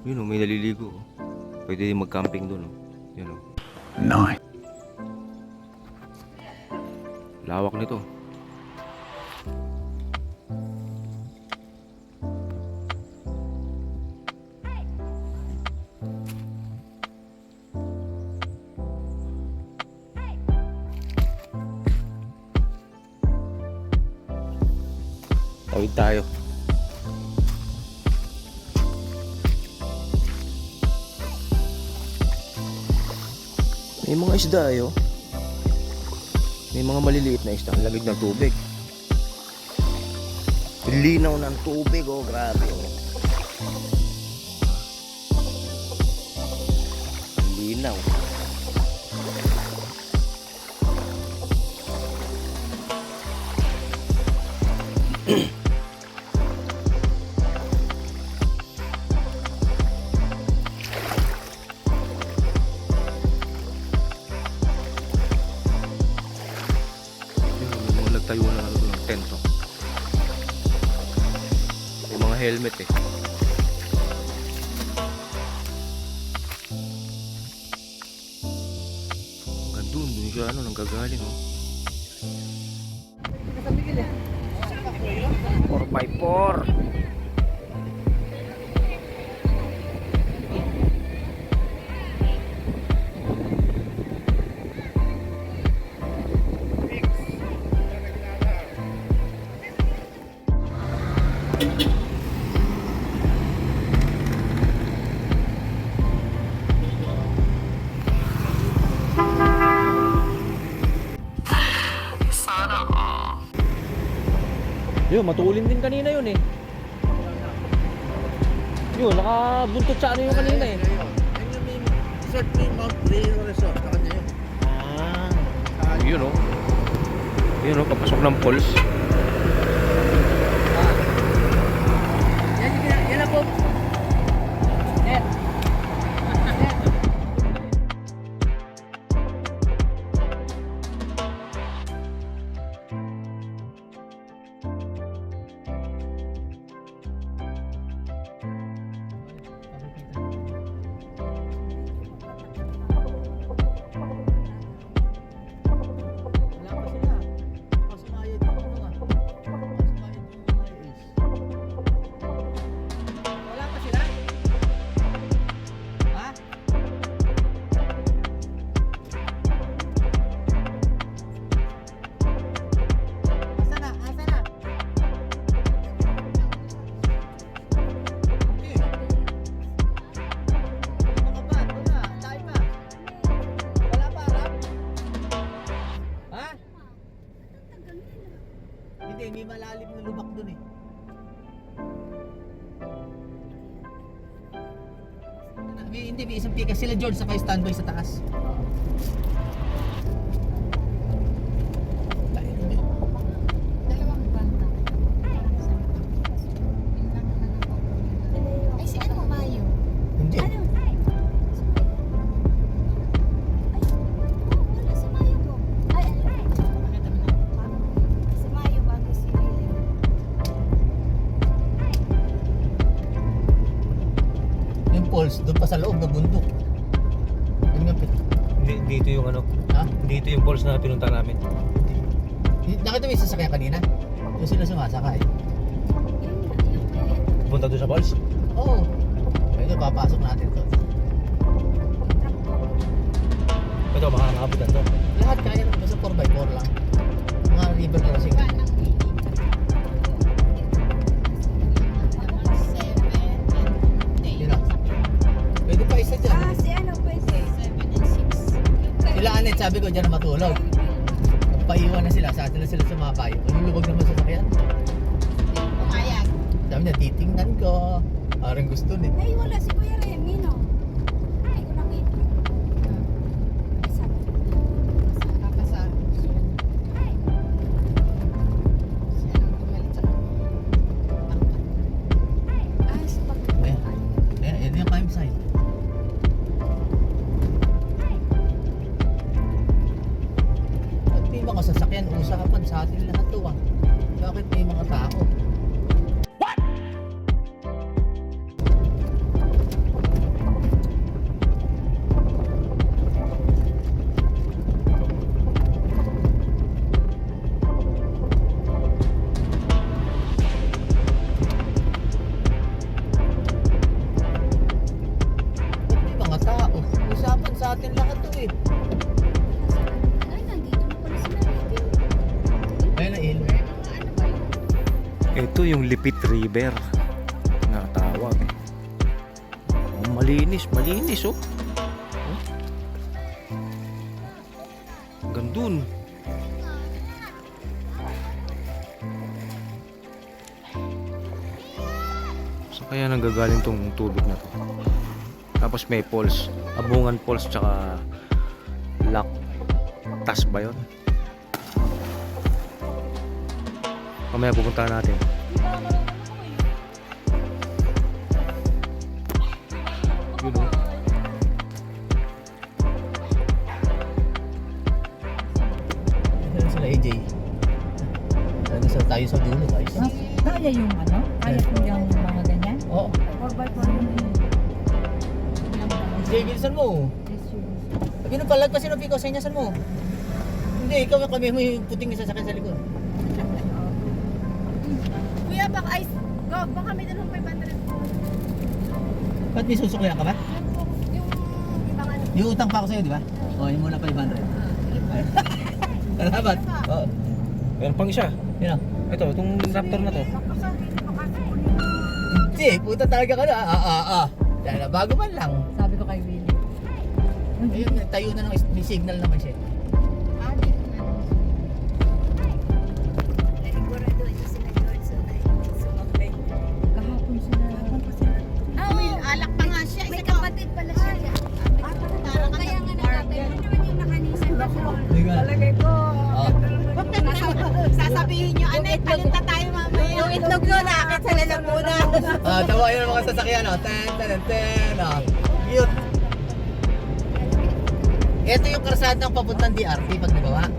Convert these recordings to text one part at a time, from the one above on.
Yun o, may naliligo. Pwede din mag-camping doon o. Yun o. Nice. Lawak nito. Tawid tayo. May mga isda ayo. May mga maliliit na isda. Ang lamig ng tubig. Linaw ng tubig oh, grabe oh. Linaw. Tayo na ano ng tent oh. May mga helmet eh. Hanggang dun siya ano nanggagaling oh. 4x4. Yun, matulin din kanina yun eh. Yun, nakabuntot sa ano yung kanina eh. Resort ni Mount Rio Resort, sa kanya yun. Yun oh. Yun oh, papasok ng falls. Yan na po. Hindi malalim na lubak dun eh. Hindi, may isang pika sila George sa standby sa taas. Dalawang banda. Ay, si ano, Mayo? Hindi. Ano? Ay, wala si Mayo po. Ay, si Mayo bago si William. Yung falls, doon pa sa loob ng bundok. Yun nga, Dito yung ano, ha? dito yung falls na pinunta namin. Nakita mo yung sasakyan kanina? Yung sila sumasakay. Punta doon sa falls? Oo. Ito, papasok natin to. Ito, baka nakabutan to. Lahat kaya naman, basta 4x4 lang. Mga river crossing. Yun o. Pwede pa isa dyan. Si ano pwede? 7 and 6. Sila Anet, sabi ko dyan na matulog. Paiwan na sila, sa atin na sila sumabay. Lulubog naman sa sakyan. Pumayag. Sabi niya, titingnan ko. Parang gusto ni. Ay, wala si Kuya Remy, no? Ay, ko nakita. Isa. Kakasal. Ay. Siya ang tumalit sa ah, sa pagkakaan. Yan yung campsite. At may mga sasakyan, usapan sa atin lahat to ah. Bakit may mga tao? Ito yung Lipit River na tawag. Oh, malinis, malinis oh. Oh. Gandun. So kaya nanggagaling tong tubig na to. Tapos may falls, Abungan Falls tsaka Lac Tas ba yun? Mamaya pupuntahan natin. Yun o. Ano sila AJ? Ano sa tayo sa dulo guys? Kaya yung ano? Kaya po yung mga ganyan? Oo. 4x4 yun yun. AJ, bilisan mo. Sabi nung palag pa sino Pico, senyasan mo. Hindi, ikaw kami mo yung puting sasakyan sa likod. Kuya, baka ay... Go, baka may dalawang 500. Ba't may susuklihan ka ba? Yung ibang ano. Yung utang pa ako sa'yo, di ba? Oo, yung muna 500. Salamat. Oo. Meron pang isa. Yun o. Ito, itong Raptor na to. Hindi, puta talaga ka na. Dahil na, bago man lang. Sabi ko kay Willie. Ayun, tayo na ng may signal naman siya. Kahapon sila. Oo, alak pa nga siya. May kapatid pala siya. Kaya nga nagkatayo. Ano naman yung nakanisan na siya? Talagay ko. Oo. Sasabihin nyo, anay, palinta tayo mamaya. Yung itlog nyo, nakakit sa lalamunan. Tawa yun ang mga sasakyan. Ten, ten, ten. Cute. Ito yung karsada ng papuntang DRT pag nagawa.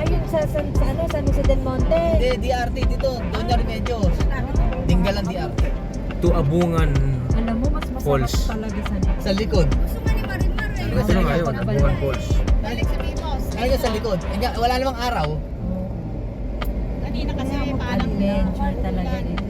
Ayun sa ano, San Jose del Monte. Hindi, DRT dito. Doña Remedios. Tinggal ang DRT. To Abungan Alam mo, mas masarap Falls. talaga sa Sa likod. Gusto nga ni Marimar eh. Ito na ngayon, Abungan Falls. Balik sa Mimos. Ayun sa likod. Wala namang araw. Kanina kasi paalam na. Adventure talaga dito.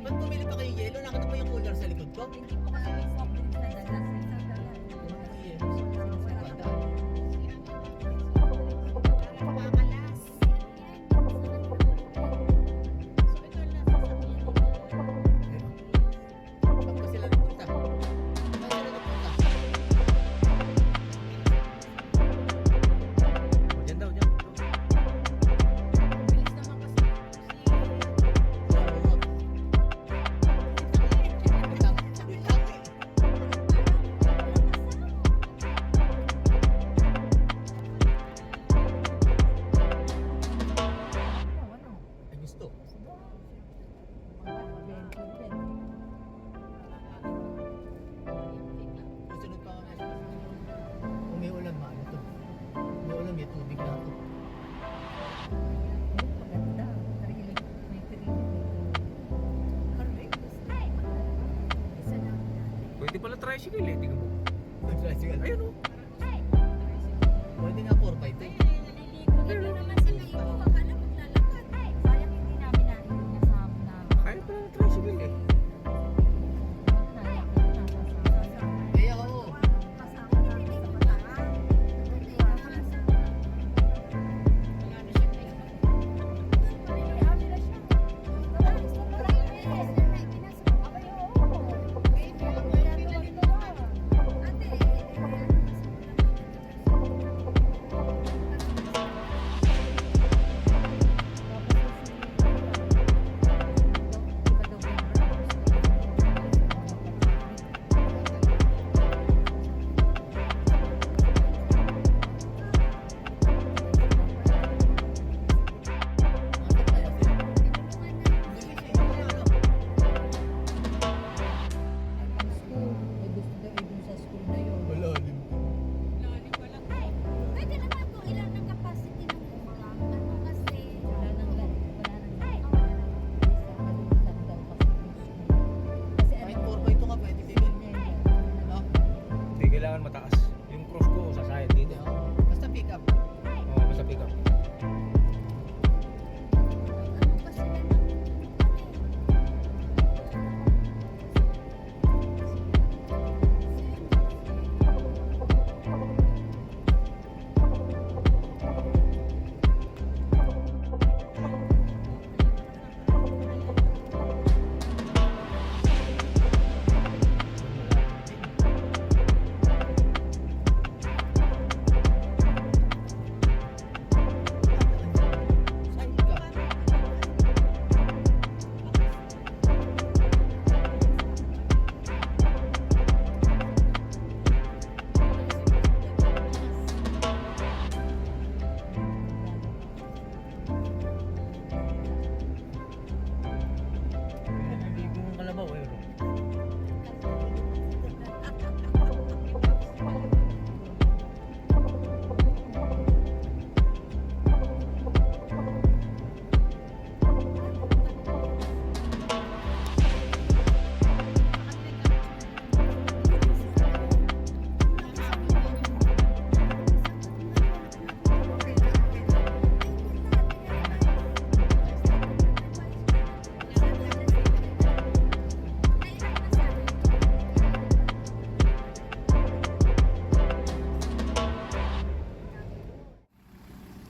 Ba't bumili pa kayo yelo? Nakita mo yung cooler sa likod ko? Hindi po kasi may soft drinks na dala. Saan ba sila nagpunta? Saan sila nagpunta? Diyan daw, diyan. Ay, gusto. Susunod pa kami. Kung may ulan, maano to? May ulan, may tubig na to. Maganda. Trilig. May trilig. Pwede pala tricycle eh. Tingnan mo. Nag-tricycle. Ayun o. Pwede nga 4x2 eh. Naliligo naman sa ligo. Akala maglalakad. Sayang hindi namin narinig niya sa amin na Kaya pala ng tricycle eh. naiyak na nasa Eh ako. Kasama namin sa Bataan.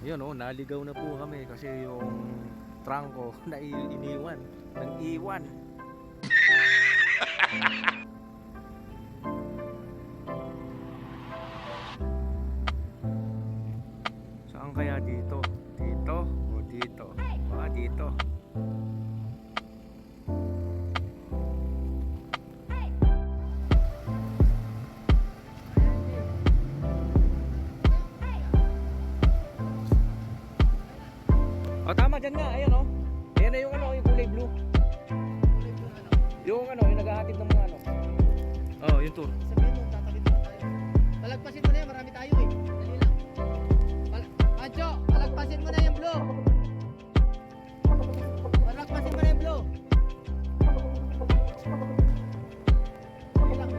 Yun oh, naligaw na po kami kasi yung trangko na iniwan, nang iwan. Saan kaya dito? Dito o dito? Baka dito. Oh, tama dyan nga, ayan oh. Ayan na yung ano, yung kulay blue. Yung ano, yung naghahatid ng mga ano. Oh, yung tour. Sabihin mo, tatawid mo tayo. Palagpasin mo na yan, marami tayo eh. Dali lang. Pancho, palagpasin mo na yung blue. Palagpasin mo na yung blue. Dali lang,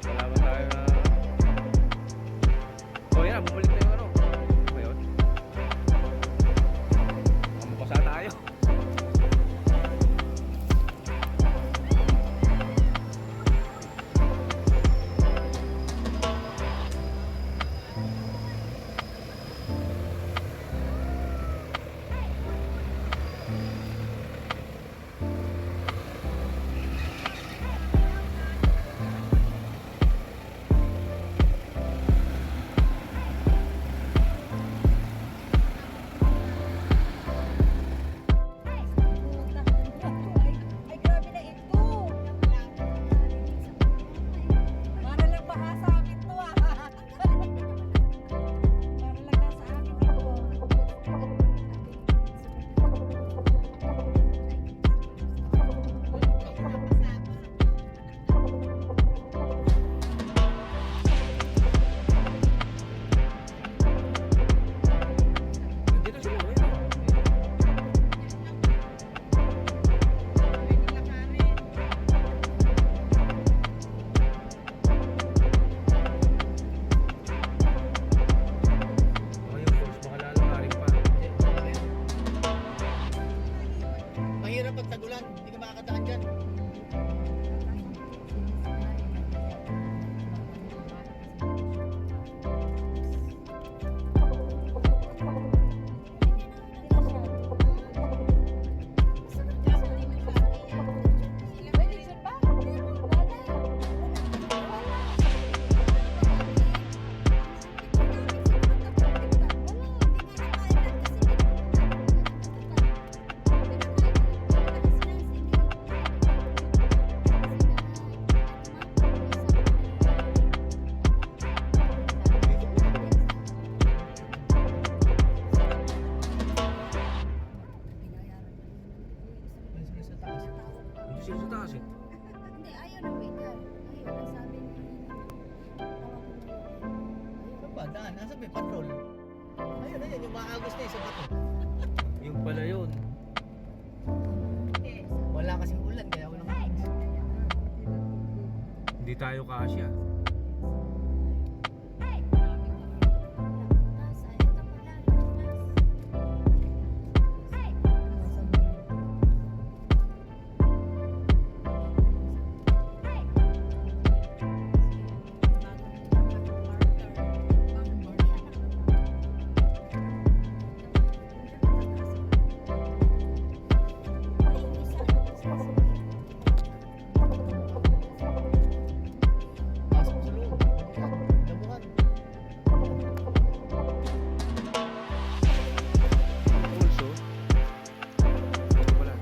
Wala ba tayo na... Oh, yan, bumalik na yung ano. Ba yun? Mamapasa tayo. Ay, grabe na ito. Para lang baka sa akin to ah. Para lang nasa akin ito. Nandito sila, ayun. Oh, yung force, baka lalakarin pa. mahirap pag tagulan, hindi ka makakadaan dyan. May lechon ba? Sa taas. Hindi sila sa taas eh. Hindi, ayaw na waiter. Ayaw na sabi ni... Saan ba? Daan, nasa may patrol. Ayun, ayun, yung maagos na isa bato. Yung pala yun. Wala kasing ulan, kaya walang agos. Hindi tayo kasya. Nasa, ito pala. Pasok sa loob. Dabuhan. Also, ito pala.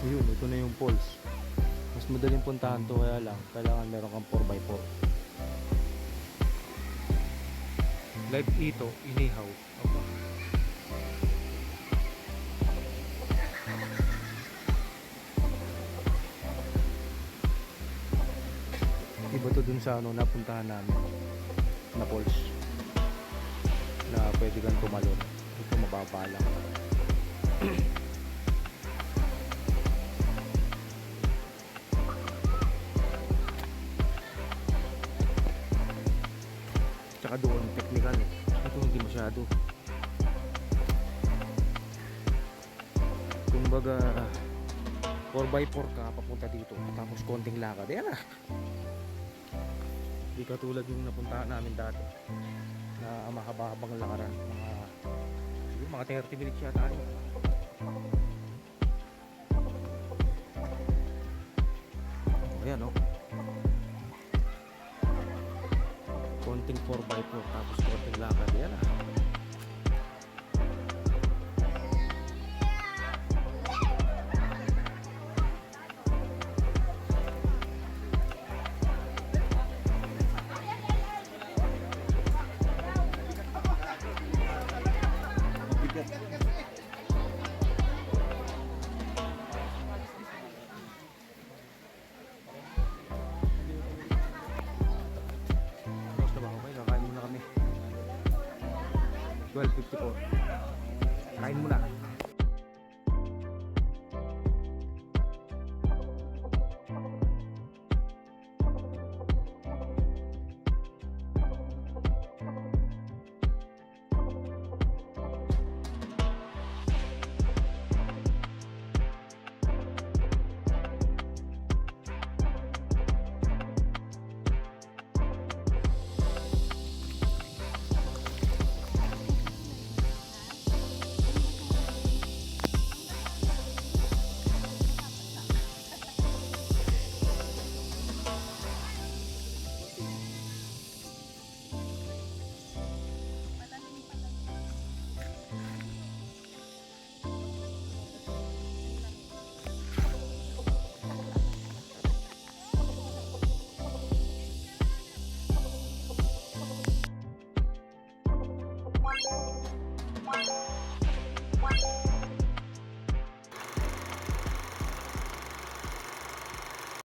Ayun, ito na yung falls. Mas madaling puntahan to, kaya lang kailangan meron kang 4x4. Like ito, inihaw. Aba. dun sa ano napuntahan namin na falls na pwede kang tumalon. Ito mababa lang. Tsaka doon technical eh. Ito hindi masyado. Kumbaga 4x4 ka papunta dito tapos konting lakad. Ayan na. Di katulad yung napuntahan namin dati na mahaba-habang lakaran. Mga 30 minutes yata yun. Ayan o. Konting 4x4 tapos konting lakad. Ayan na. Tapos na ba? Okay, kakain muna kami. 12:54. Kain muna.